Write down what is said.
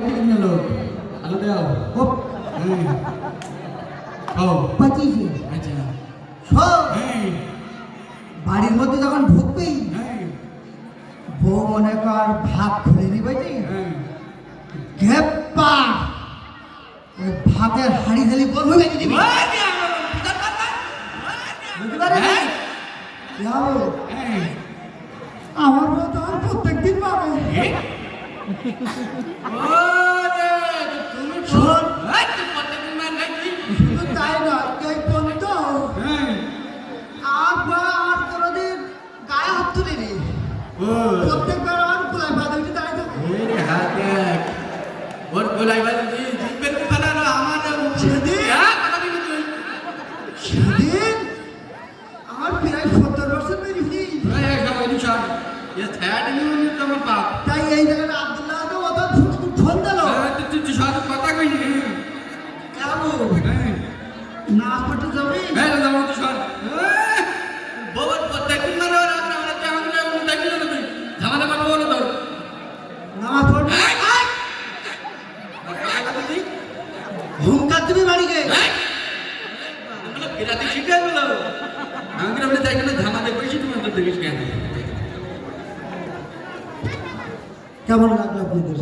আলো দাও ও ও পাচিয়েছে আচ্ছা সব এই বাড়ির মধ্যে যখন ঢুকবি এই বউ মনে কর ভাত খুলে নিবে যে এই ঘেপ্পা ওই ভাতের হাড়ি ঢালি বলবো বেঁচে দিবি বুঝতে পারলি যাও এই আমার বউ তখন প্রত্যেক দিন পাবে ওরে তুমি শোন। এই তুই প্রত্যেকদিন মার খাইছিস শুধু তাই নয় তুই বলতো এই আর বা আর কোনোদিন গায়ে হাত তুলে নি ও প্রত্যেকবার আমার কোলায় বাঁধা উঠে দাঁড়িয়ে থাকে এই হাতে ওর গোলাই বাজি জিপের কথা না আমার সেদিন? কথা দিবি তুই সেদিন আমার প্রায় 70% বেরিয়েছি এই সব ওই সব এ থ্যাট নিয়ে তোমার বাপ তাই এই জায়গাটা আব্দুল্লাহ তো অত ফোন দিল তুই সব কথা কইনি কেমন এই না পড়তে যাবি এই যাবো তো সব বাবা প্রত্যেকদিন মানে ওরা আমরা তেমন তেমন দেখি না তুই ঝামেলা করবো না তোর নামাজ পড়বি হুঙ্কার তুমি বাড়িকে বিরাতে শিখে গেল আমি গ্রামে যাই না ঝামেলা করেছি তোমার তো দেখিস কেন কেমন লাগলো আপনাদের